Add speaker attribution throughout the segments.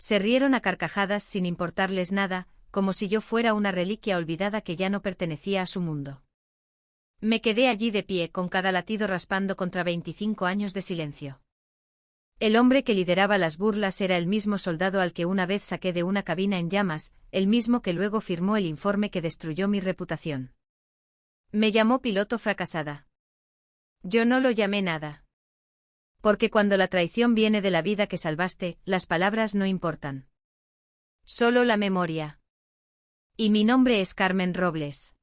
Speaker 1: Se rieron a carcajadas sin importarles nada, como si yo fuera una reliquia olvidada que ya no pertenecía a su mundo. Me quedé allí de pie con cada latido raspando contra 25 años de silencio. El hombre que lideraba las burlas era el mismo soldado al que una vez saqué de una cabina en llamas, el mismo que luego firmó el informe que destruyó mi reputación. Me llamó piloto fracasada. Yo no lo llamé nada. Porque cuando la traición viene de la vida que salvaste, las palabras no importan. Solo la memoria. Y mi nombre es Carmen Robles.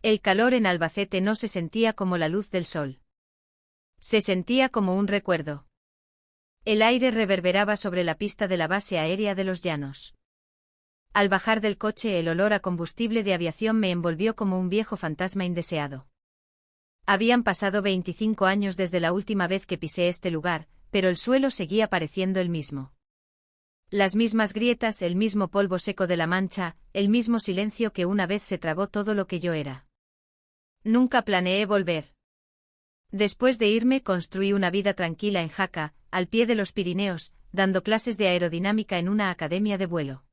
Speaker 1: El calor en Albacete no se sentía como la luz del sol. Se sentía como un recuerdo. El aire reverberaba sobre la pista de la base aérea de los Llanos. Al bajar del coche el olor a combustible de aviación me envolvió como un viejo fantasma indeseado. Habían pasado 25 años desde la última vez que pisé este lugar, pero el suelo seguía pareciendo el mismo. Las mismas grietas, el mismo polvo seco de la mancha, el mismo silencio que una vez se tragó todo lo que yo era. Nunca planeé volver. Después de irme construí una vida tranquila en Jaca, al pie de los Pirineos, dando clases de aerodinámica en una academia de vuelo.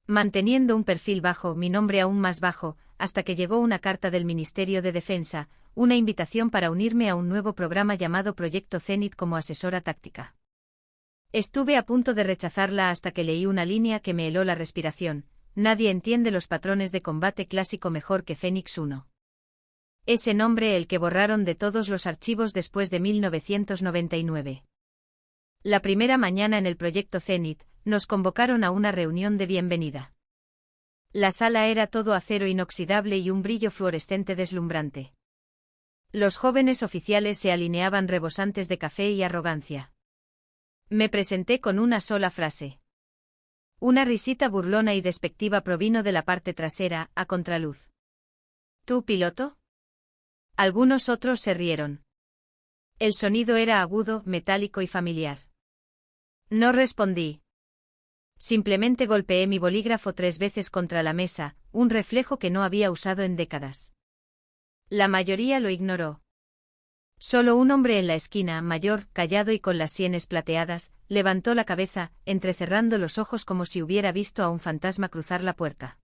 Speaker 1: Manteniendo un perfil bajo, mi nombre aún más bajo, hasta que llegó una carta del Ministerio de Defensa, una invitación para unirme a un nuevo programa llamado Proyecto Zenit como asesora táctica. Estuve a punto de rechazarla hasta que leí una línea que me heló la respiración: nadie entiende los patrones de combate clásico mejor que Fénix 1. Ese nombre el que borraron de todos los archivos después de 1999. La primera mañana en el Proyecto Zenit, nos convocaron a una reunión de bienvenida. La sala era todo acero inoxidable y un brillo fluorescente deslumbrante. Los jóvenes oficiales se alineaban rebosantes de café y arrogancia. Me presenté con una sola frase. Una risita burlona y despectiva provino de la parte trasera, a contraluz. ¿Tú, piloto? Algunos otros se rieron. El sonido era agudo, metálico y familiar. No respondí. Simplemente golpeé mi bolígrafo 3 veces contra la mesa, un reflejo que no había usado en décadas. La mayoría lo ignoró. Solo un hombre en la esquina, mayor, callado y con las sienes plateadas, levantó la cabeza, entrecerrando los ojos como si hubiera visto a un fantasma cruzar la puerta.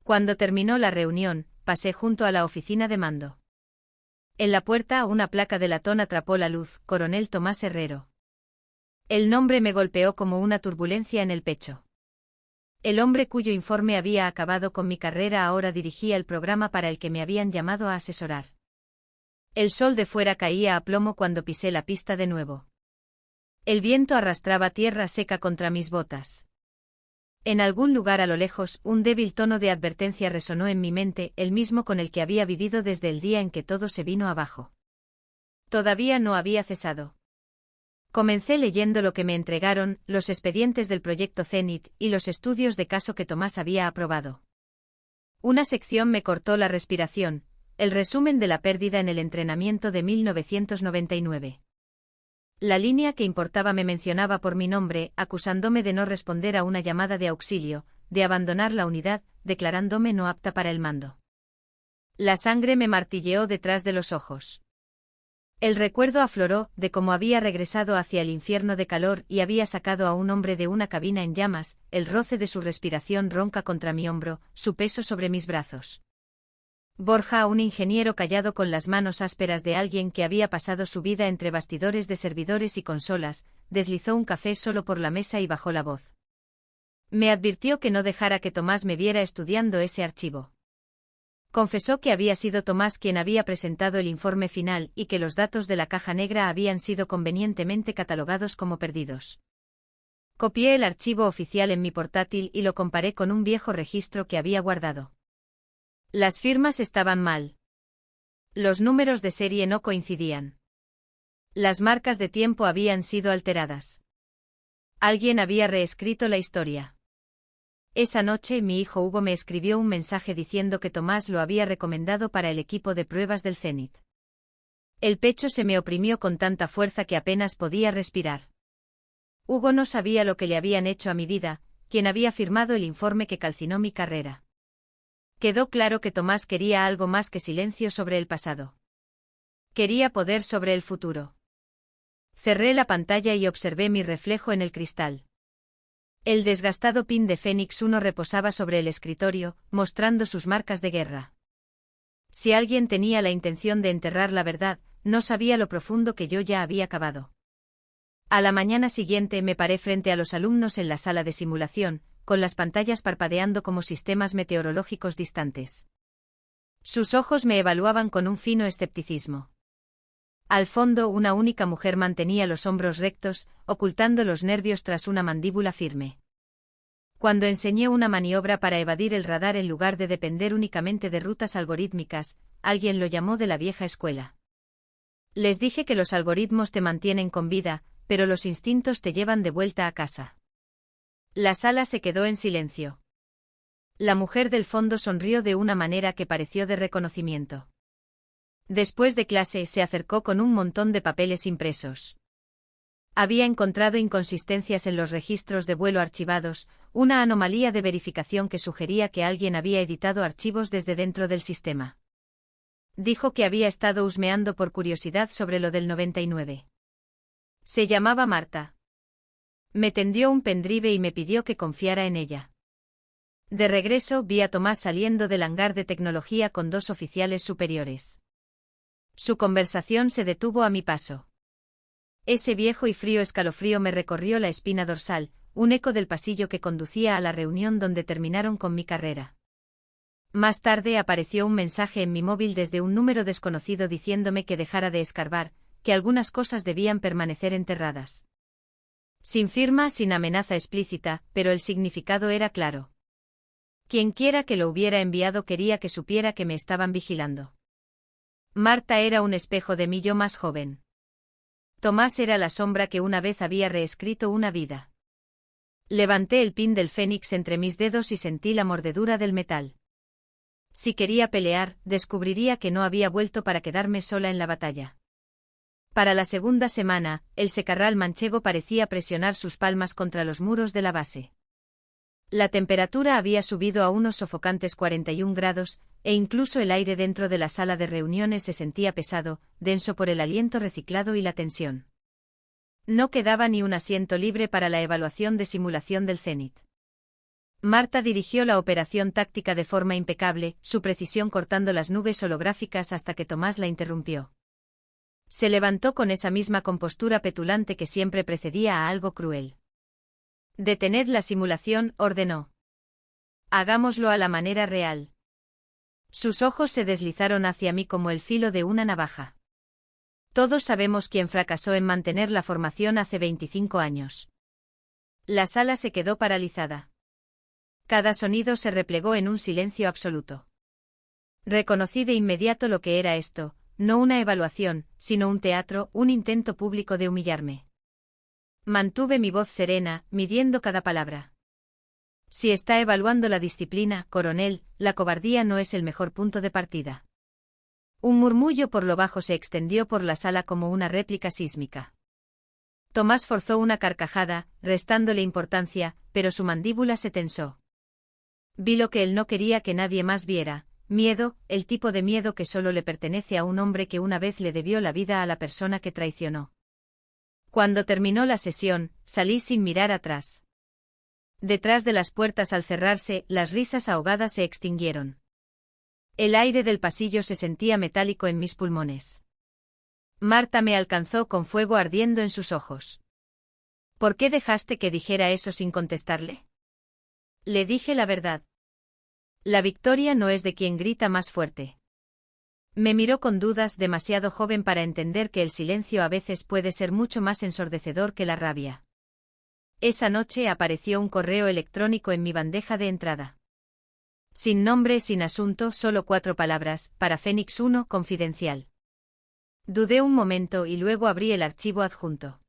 Speaker 1: Cuando terminó la reunión, pasé junto a la oficina de mando. En la puerta una placa de latón atrapó la luz: Coronel Tomás Herrero. El nombre me golpeó como una turbulencia en el pecho. El hombre cuyo informe había acabado con mi carrera ahora dirigía el programa para el que me habían llamado a asesorar. El sol de fuera caía a plomo cuando pisé la pista de nuevo. El viento arrastraba tierra seca contra mis botas. En algún lugar a lo lejos, un débil tono de advertencia resonó en mi mente, el mismo con el que había vivido desde el día en que todo se vino abajo. Todavía no había cesado. Comencé leyendo lo que me entregaron, los expedientes del Proyecto Zenit y los estudios de caso que Tomás había aprobado. Una sección me cortó la respiración: el resumen de la pérdida en el entrenamiento de 1999. La línea que importaba me mencionaba por mi nombre, acusándome de no responder a una llamada de auxilio, de abandonar la unidad, declarándome no apta para el mando. La sangre me martilleó detrás de los ojos. El recuerdo afloró de cómo había regresado hacia el infierno de calor y había sacado a un hombre de una cabina en llamas, el roce de su respiración ronca contra mi hombro, su peso sobre mis brazos. Borja, un ingeniero callado con las manos ásperas de alguien que había pasado su vida entre bastidores de servidores y consolas, deslizó un café solo por la mesa y bajó la voz. Me advirtió que no dejara que Tomás me viera estudiando ese archivo. Confesó que había sido Tomás quien había presentado el informe final y que los datos de la caja negra habían sido convenientemente catalogados como perdidos. Copié el archivo oficial en mi portátil y lo comparé con un viejo registro que había guardado. Las firmas estaban mal. Los números de serie no coincidían. Las marcas de tiempo habían sido alteradas. Alguien había reescrito la historia. Esa noche mi hijo Hugo me escribió un mensaje diciendo que Tomás lo había recomendado para el equipo de pruebas del Zenit. El pecho se me oprimió con tanta fuerza que apenas podía respirar. Hugo no sabía lo que le habían hecho a mi vida, quien había firmado el informe que calcinó mi carrera. Quedó claro que Tomás quería algo más que silencio sobre el pasado. Quería poder sobre el futuro. Cerré la pantalla y observé mi reflejo en el cristal. El desgastado pin de Fénix 1 reposaba sobre el escritorio, mostrando sus marcas de guerra. Si alguien tenía la intención de enterrar la verdad, no sabía lo profundo que yo ya había cavado. A la mañana siguiente me paré frente a los alumnos en la sala de simulación, con las pantallas parpadeando como sistemas meteorológicos distantes. Sus ojos me evaluaban con un fino escepticismo. Al fondo, una única mujer mantenía los hombros rectos, ocultando los nervios tras una mandíbula firme. Cuando enseñé una maniobra para evadir el radar en lugar de depender únicamente de rutas algorítmicas, alguien lo llamó de la vieja escuela. Les dije que los algoritmos te mantienen con vida, pero los instintos te llevan de vuelta a casa. La sala se quedó en silencio. La mujer del fondo sonrió de una manera que pareció de reconocimiento. Después de clase se acercó con un montón de papeles impresos. Había encontrado inconsistencias en los registros de vuelo archivados, una anomalía de verificación que sugería que alguien había editado archivos desde dentro del sistema. Dijo que había estado husmeando por curiosidad sobre lo del 99. Se llamaba Marta. Me tendió un pendrive y me pidió que confiara en ella. De regreso vi a Tomás saliendo del hangar de tecnología con 2 oficiales superiores. Su conversación se detuvo a mi paso. Ese viejo y frío escalofrío me recorrió la espina dorsal, un eco del pasillo que conducía a la reunión donde terminaron con mi carrera. Más tarde apareció un mensaje en mi móvil desde un número desconocido diciéndome que dejara de escarbar, que algunas cosas debían permanecer enterradas. Sin firma, sin amenaza explícita, pero el significado era claro. Quienquiera que lo hubiera enviado quería que supiera que me estaban vigilando. Marta era un espejo de mi yo más joven. Tomás era la sombra que una vez había reescrito una vida. Levanté el pin del Fénix entre mis dedos y sentí la mordedura del metal. Si quería pelear, descubriría que no había vuelto para quedarme sola en la batalla. Para la segunda semana, el secarral manchego parecía presionar sus palmas contra los muros de la base. La temperatura había subido a unos sofocantes 41 grados, e incluso el aire dentro de la sala de reuniones se sentía pesado, denso por el aliento reciclado y la tensión. No quedaba ni un asiento libre para la evaluación de simulación del Zenit. Marta dirigió la operación táctica de forma impecable, su precisión cortando las nubes holográficas hasta que Tomás la interrumpió. Se levantó con esa misma compostura petulante que siempre precedía a algo cruel. «Detened la simulación», ordenó. «Hagámoslo a la manera real». Sus ojos se deslizaron hacia mí como el filo de una navaja. Todos sabemos quién fracasó en mantener la formación hace 25 años. La sala se quedó paralizada. Cada sonido se replegó en un silencio absoluto. Reconocí de inmediato lo que era esto, no una evaluación, sino un teatro, un intento público de humillarme. Mantuve mi voz serena, midiendo cada palabra. Si está evaluando la disciplina, coronel, la cobardía no es el mejor punto de partida. Un murmullo por lo bajo se extendió por la sala como una réplica sísmica. Tomás forzó una carcajada, restándole importancia, pero su mandíbula se tensó. Vi lo que él no quería que nadie más viera, miedo, el tipo de miedo que solo le pertenece a un hombre que una vez le debió la vida a la persona que traicionó. Cuando terminó la sesión, salí sin mirar atrás. Detrás de las puertas al cerrarse, las risas ahogadas se extinguieron. El aire del pasillo se sentía metálico en mis pulmones. Marta me alcanzó con fuego ardiendo en sus ojos. ¿Por qué dejaste que dijera eso sin contestarle? Le dije la verdad. La victoria no es de quien grita más fuerte. Me miró con dudas, demasiado joven para entender que el silencio a veces puede ser mucho más ensordecedor que la rabia. Esa noche apareció un correo electrónico en mi bandeja de entrada. Sin nombre, sin asunto, solo 4 palabras, para Fénix 1, confidencial. Dudé un momento y luego abrí el archivo adjunto.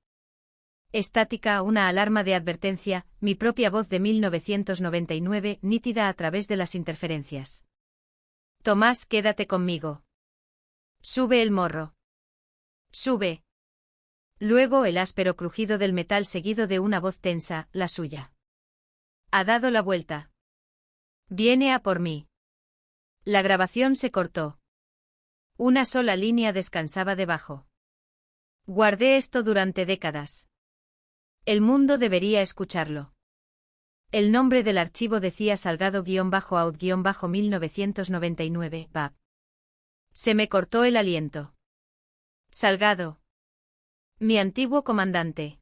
Speaker 1: Estática, una alarma de advertencia, mi propia voz de 1999, nítida a través de las interferencias. Tomás, quédate conmigo. Sube el morro. Sube. Luego el áspero crujido del metal seguido de una voz tensa, la suya. Ha dado la vuelta. Viene a por mí. La grabación se cortó. Una sola línea descansaba debajo. Guardé esto durante décadas. El mundo debería escucharlo. El nombre del archivo decía Salgado-out-1999, BAP. Se me cortó el aliento. Salgado. Mi antiguo comandante.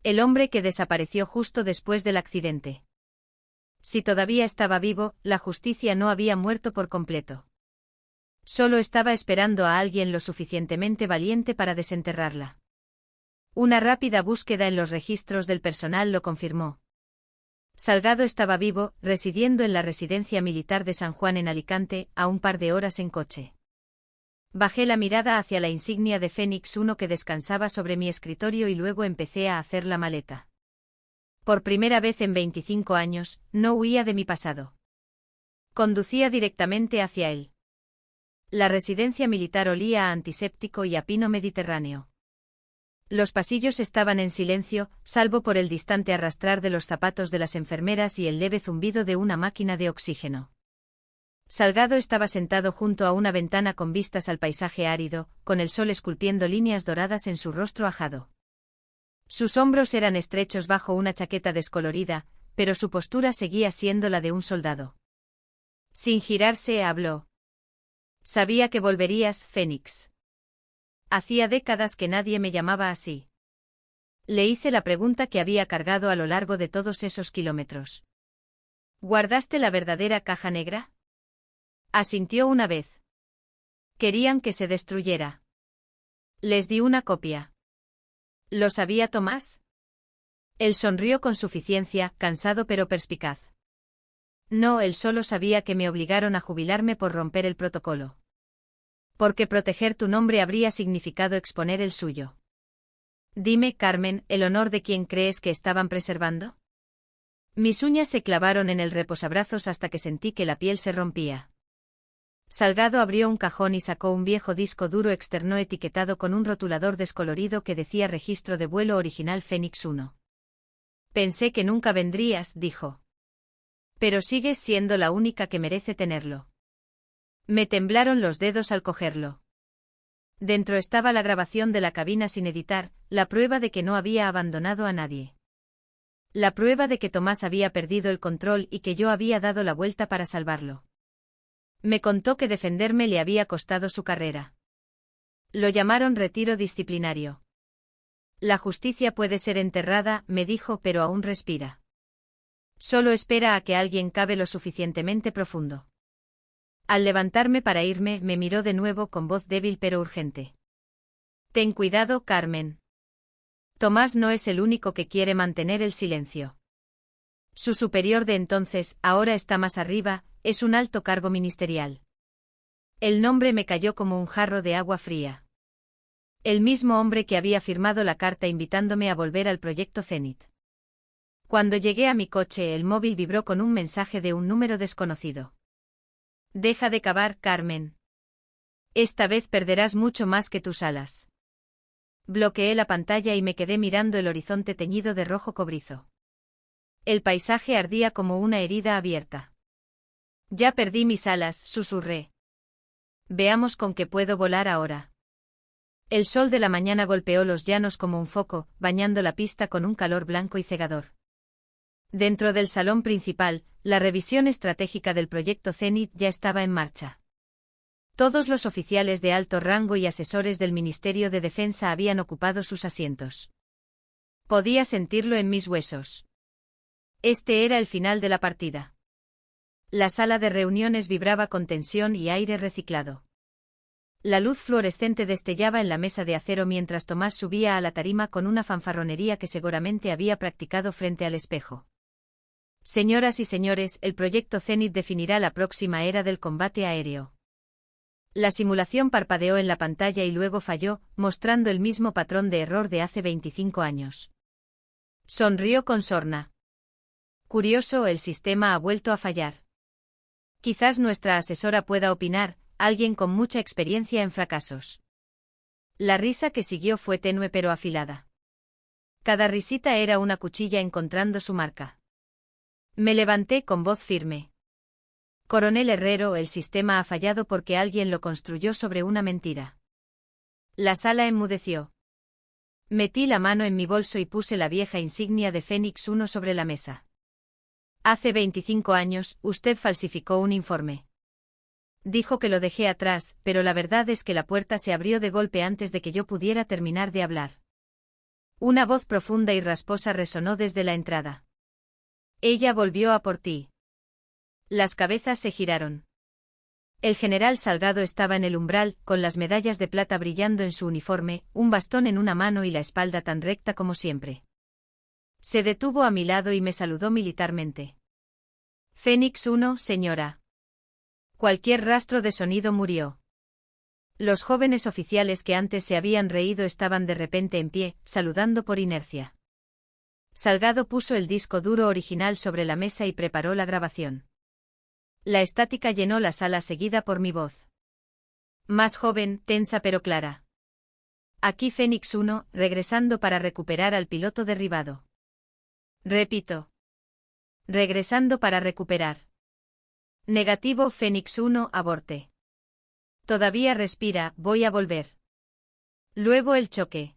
Speaker 1: El hombre que desapareció justo después del accidente. Si todavía estaba vivo, la justicia no había muerto por completo. Solo estaba esperando a alguien lo suficientemente valiente para desenterrarla. Una rápida búsqueda en los registros del personal lo confirmó. Salgado estaba vivo, residiendo en la residencia militar de San Juan en Alicante, a un par de horas en coche. Bajé la mirada hacia la insignia de Fénix 1 que descansaba sobre mi escritorio y luego empecé a hacer la maleta. Por primera vez en 25 años, no huía de mi pasado. Conducía directamente hacia él. La residencia militar olía a antiséptico y a pino mediterráneo. Los pasillos estaban en silencio, salvo por el distante arrastrar de los zapatos de las enfermeras y el leve zumbido de una máquina de oxígeno. Salgado estaba sentado junto a una ventana con vistas al paisaje árido, con el sol esculpiendo líneas doradas en su rostro ajado. Sus hombros eran estrechos bajo una chaqueta descolorida, pero su postura seguía siendo la de un soldado. Sin girarse, habló. Sabía que volverías, Fénix. Hacía décadas que nadie me llamaba así. Le hice la pregunta que había cargado a lo largo de todos esos kilómetros. ¿Guardaste la verdadera caja negra? Asintió una vez. Querían que se destruyera. Les di una copia. ¿Lo sabía Tomás? Él sonrió con suficiencia, cansado pero perspicaz. No, él solo sabía que me obligaron a jubilarme por romper el protocolo. Porque proteger tu nombre habría significado exponer el suyo. Dime, Carmen, ¿el honor de quién crees que estaban preservando? Mis uñas se clavaron en el reposabrazos hasta que sentí que la piel se rompía. Salgado abrió un cajón y sacó un viejo disco duro externo etiquetado con un rotulador descolorido que decía registro de vuelo original Fénix 1. Pensé que nunca vendrías, dijo. Pero sigues siendo la única que merece tenerlo. Me temblaron los dedos al cogerlo. Dentro estaba la grabación de la cabina sin editar, la prueba de que no había abandonado a nadie. La prueba de que Tomás había perdido el control y que yo había dado la vuelta para salvarlo. Me contó que defenderme le había costado su carrera. Lo llamaron retiro disciplinario. La justicia puede ser enterrada, me dijo, pero aún respira. Solo espera a que alguien cabe lo suficientemente profundo. Al levantarme para irme, me miró de nuevo con voz débil pero urgente. Ten cuidado, Carmen. Tomás no es el único que quiere mantener el silencio. Su superior de entonces, ahora está más arriba, es un alto cargo ministerial. El nombre me cayó como un jarro de agua fría. El mismo hombre que había firmado la carta invitándome a volver al proyecto Zenit. Cuando llegué a mi coche, el móvil vibró con un mensaje de un número desconocido. Deja de cavar, Carmen. Esta vez perderás mucho más que tus alas. Bloqueé la pantalla y me quedé mirando el horizonte teñido de rojo cobrizo. El paisaje ardía como una herida abierta. Ya perdí mis alas, susurré. Veamos con qué puedo volar ahora. El sol de la mañana golpeó los llanos como un foco, bañando la pista con un calor blanco y cegador. Dentro del salón principal, la revisión estratégica del proyecto Zenit ya estaba en marcha. Todos los oficiales de alto rango y asesores del Ministerio de Defensa habían ocupado sus asientos. Podía sentirlo en mis huesos. Este era el final de la partida. La sala de reuniones vibraba con tensión y aire reciclado. La luz fluorescente destellaba en la mesa de acero mientras Tomás subía a la tarima con una fanfarronería que seguramente había practicado frente al espejo. Señoras y señores, el proyecto Zenit definirá la próxima era del combate aéreo. La simulación parpadeó en la pantalla y luego falló, mostrando el mismo patrón de error de hace 25 años. Sonrió con sorna. Curioso, el sistema ha vuelto a fallar. Quizás nuestra asesora pueda opinar, alguien con mucha experiencia en fracasos. La risa que siguió fue tenue pero afilada. Cada risita era una cuchilla encontrando su marca. Me levanté con voz firme. Coronel Herrero, el sistema ha fallado porque alguien lo construyó sobre una mentira. La sala enmudeció. Metí la mano en mi bolso y puse la vieja insignia de Fénix 1 sobre la mesa. Hace 25 años, usted falsificó un informe. Dijo que lo dejé atrás, pero la verdad es que la puerta se abrió de golpe antes de que yo pudiera terminar de hablar. Una voz profunda y rasposa resonó desde la entrada. Ella volvió a por ti. Las cabezas se giraron. El general Salgado estaba en el umbral, con las medallas de plata brillando en su uniforme, un bastón en una mano y la espalda tan recta como siempre. Se detuvo a mi lado y me saludó militarmente. Fénix 1, señora. Cualquier rastro de sonido murió. Los jóvenes oficiales que antes se habían reído estaban de repente en pie, saludando por inercia. Salgado puso el disco duro original sobre la mesa y preparó la grabación. La estática llenó la sala seguida por mi voz. Más joven, tensa pero clara. Aquí Fénix 1, regresando para recuperar al piloto derribado. Repito. Regresando para recuperar. Negativo Fénix 1, aborte. Todavía respira, voy a volver. Luego el choque.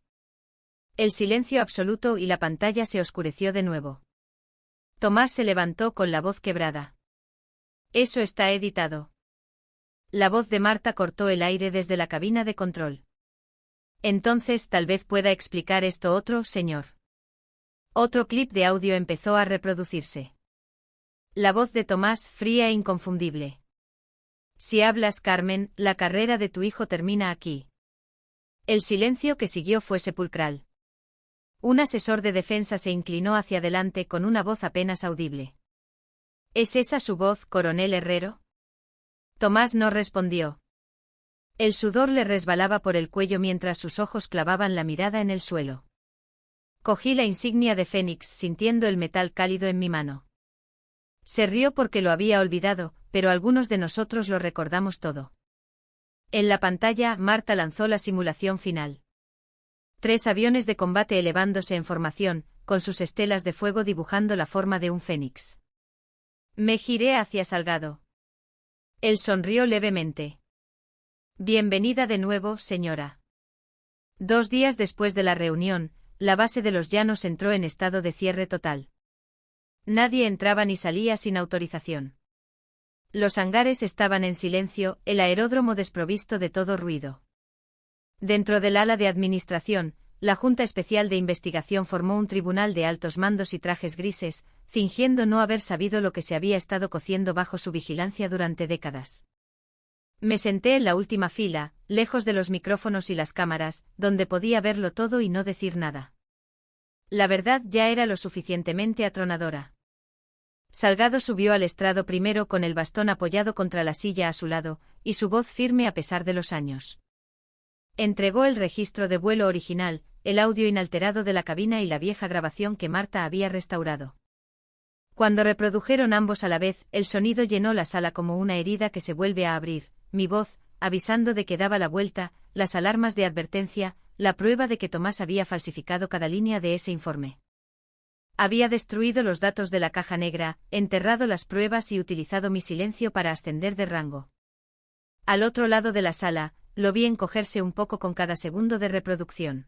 Speaker 1: El silencio absoluto y la pantalla se oscureció de nuevo. Tomás se levantó con la voz quebrada. Eso está editado. La voz de Marta cortó el aire desde la cabina de control. Entonces tal vez pueda explicar esto otro, señor. Otro clip de audio empezó a reproducirse. La voz de Tomás, fría e inconfundible. Si hablas, Carmen, la carrera de tu hijo termina aquí. El silencio que siguió fue sepulcral. Un asesor de defensa se inclinó hacia adelante con una voz apenas audible. ¿Es esa su voz, coronel Herrero? Tomás no respondió. El sudor le resbalaba por el cuello mientras sus ojos clavaban la mirada en el suelo. Cogí la insignia de Fénix sintiendo el metal cálido en mi mano. Se rió porque lo había olvidado, pero algunos de nosotros lo recordamos todo. En la pantalla, Marta lanzó la simulación final. 3 aviones de combate elevándose en formación, con sus estelas de fuego dibujando la forma de un fénix. Me giré hacia Salgado. Él sonrió levemente. Bienvenida de nuevo, señora. 2 días después de la reunión, la base de los Llanos entró en estado de cierre total. Nadie entraba ni salía sin autorización. Los hangares estaban en silencio, el aeródromo desprovisto de todo ruido. Dentro del ala de administración, la Junta Especial de Investigación formó un tribunal de altos mandos y trajes grises, fingiendo no haber sabido lo que se había estado cociendo bajo su vigilancia durante décadas. Me senté en la última fila, lejos de los micrófonos y las cámaras, donde podía verlo todo y no decir nada. La verdad ya era lo suficientemente atronadora. Salgado subió al estrado primero con el bastón apoyado contra la silla a su lado, y su voz firme a pesar de los años. Entregó el registro de vuelo original, el audio inalterado de la cabina y la vieja grabación que Marta había restaurado. Cuando reprodujeron ambos a la vez, el sonido llenó la sala como una herida que se vuelve a abrir, mi voz, avisando de que daba la vuelta, las alarmas de advertencia, la prueba de que Tomás había falsificado cada línea de ese informe. Había destruido los datos de la caja negra, enterrado las pruebas y utilizado mi silencio para ascender de rango. Al otro lado de la sala, lo vi encogerse un poco con cada segundo de reproducción.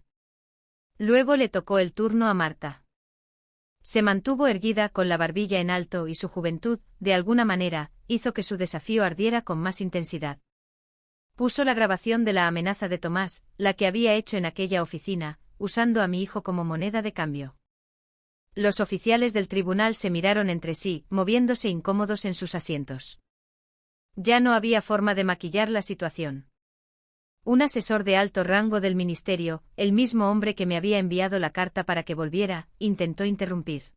Speaker 1: Luego le tocó el turno a Marta. Se mantuvo erguida con la barbilla en alto y su juventud, de alguna manera, hizo que su desafío ardiera con más intensidad. Puso la grabación de la amenaza de Tomás, la que había hecho en aquella oficina, usando a mi hijo como moneda de cambio. Los oficiales del tribunal se miraron entre sí, moviéndose incómodos en sus asientos. Ya no había forma de maquillar la situación. Un asesor de alto rango del ministerio, el mismo hombre que me había enviado la carta para que volviera, intentó interrumpir.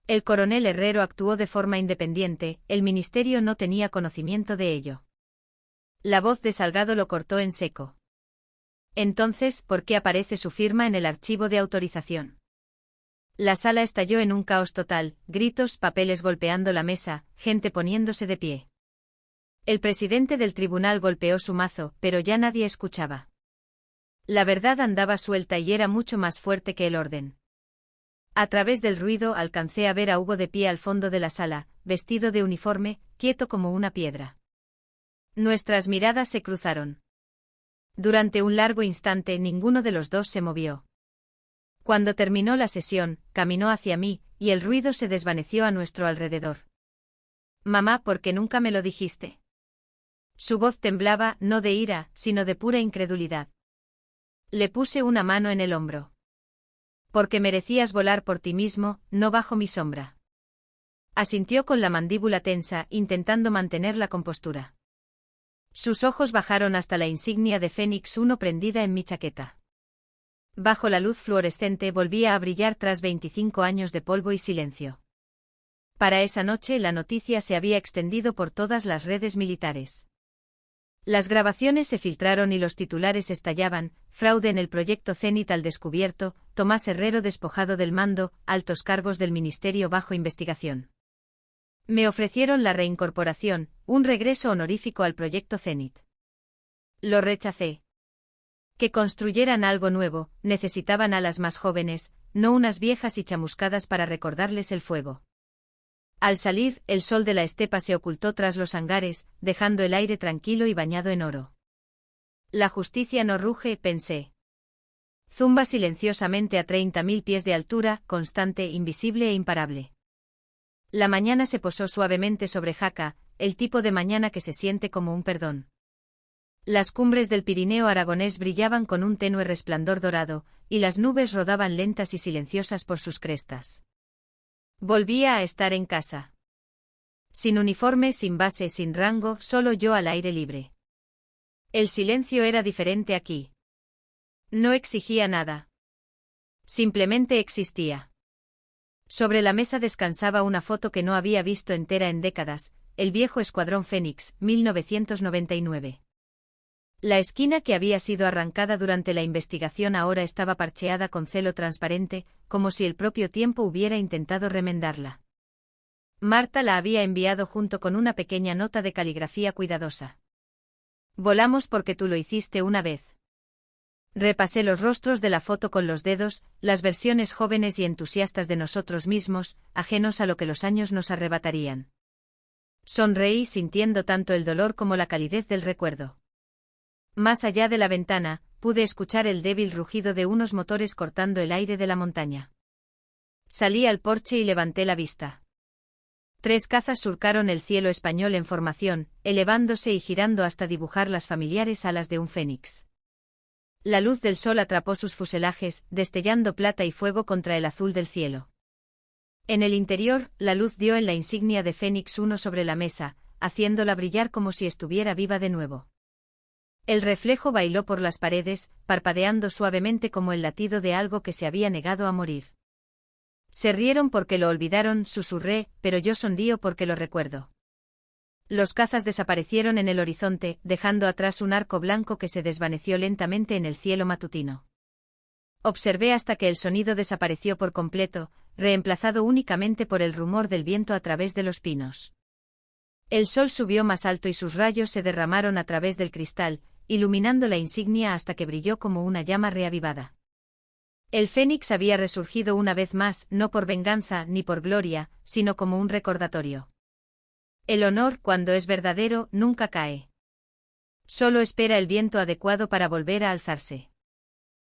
Speaker 1: El coronel Herrero actuó de forma independiente, el ministerio no tenía conocimiento de ello. La voz de Salgado lo cortó en seco. Entonces, ¿por qué aparece su firma en el archivo de autorización? La sala estalló en un caos total, gritos, papeles golpeando la mesa, gente poniéndose de pie. El presidente del tribunal golpeó su mazo, pero ya nadie escuchaba. La verdad andaba suelta y era mucho más fuerte que el orden. A través del ruido alcancé a ver a Hugo de pie al fondo de la sala, vestido de uniforme, quieto como una piedra. Nuestras miradas se cruzaron. Durante un largo instante ninguno de los dos se movió. Cuando terminó la sesión, caminó hacia mí, y el ruido se desvaneció a nuestro alrededor. Mamá, ¿por qué nunca me lo dijiste? Su voz temblaba, no de ira, sino de pura incredulidad. Le puse una mano en el hombro. Porque merecías volar por ti mismo, no bajo mi sombra. Asintió con la mandíbula tensa, intentando mantener la compostura. Sus ojos bajaron hasta la insignia de Fénix 1 prendida en mi chaqueta. Bajo la luz fluorescente volvía a brillar tras 25 años de polvo y silencio. Para esa noche la noticia se había extendido por todas las redes militares. Las grabaciones se filtraron y los titulares estallaban: fraude en el proyecto Zenit al descubierto, Tomás Herrero despojado del mando, altos cargos del ministerio bajo investigación. Me ofrecieron la reincorporación, un regreso honorífico al proyecto Zenit. Lo rechacé. Que construyeran algo nuevo, necesitaban alas más jóvenes, no unas viejas y chamuscadas para recordarles el fuego. Al salir, el sol de la estepa se ocultó tras los hangares, dejando el aire tranquilo y bañado en oro. La justicia no ruge, pensé. Zumba silenciosamente a 30.000 pies de altura, constante, invisible e imparable. La mañana se posó suavemente sobre Jaca, el tipo de mañana que se siente como un perdón. Las cumbres del Pirineo aragonés brillaban con un tenue resplandor dorado, y las nubes rodaban lentas y silenciosas por sus crestas. Volvía a estar en casa. Sin uniforme, sin base, sin rango, solo yo al aire libre. El silencio era diferente aquí. No exigía nada. Simplemente existía. Sobre la mesa descansaba una foto que no había visto entera en décadas, el viejo Escuadrón Fénix, 1999. La esquina que había sido arrancada durante la investigación ahora estaba parcheada con celo transparente, como si el propio tiempo hubiera intentado remendarla. Marta la había enviado junto con una pequeña nota de caligrafía cuidadosa. Volamos porque tú lo hiciste una vez. Repasé los rostros de la foto con los dedos, las versiones jóvenes y entusiastas de nosotros mismos, ajenos a lo que los años nos arrebatarían. Sonreí sintiendo tanto el dolor como la calidez del recuerdo. Más allá de la ventana, pude escuchar el débil rugido de unos motores cortando el aire de la montaña. Salí al porche y levanté la vista. 3 cazas surcaron el cielo español en formación, elevándose y girando hasta dibujar las familiares alas de un fénix. La luz del sol atrapó sus fuselajes, destellando plata y fuego contra el azul del cielo. En el interior, la luz dio en la insignia de Fénix 1 sobre la mesa, haciéndola brillar como si estuviera viva de nuevo. El reflejo bailó por las paredes, parpadeando suavemente como el latido de algo que se había negado a morir. Se rieron porque lo olvidaron, susurré, pero yo sonrío porque lo recuerdo. Los cazas desaparecieron en el horizonte, dejando atrás un arco blanco que se desvaneció lentamente en el cielo matutino. Observé hasta que el sonido desapareció por completo, reemplazado únicamente por el rumor del viento a través de los pinos. El sol subió más alto y sus rayos se derramaron a través del cristal, iluminando la insignia hasta que brilló como una llama reavivada. El Fénix había resurgido una vez más, no por venganza ni por gloria, sino como un recordatorio. El honor, cuando es verdadero, nunca cae. Solo espera el viento adecuado para volver a alzarse.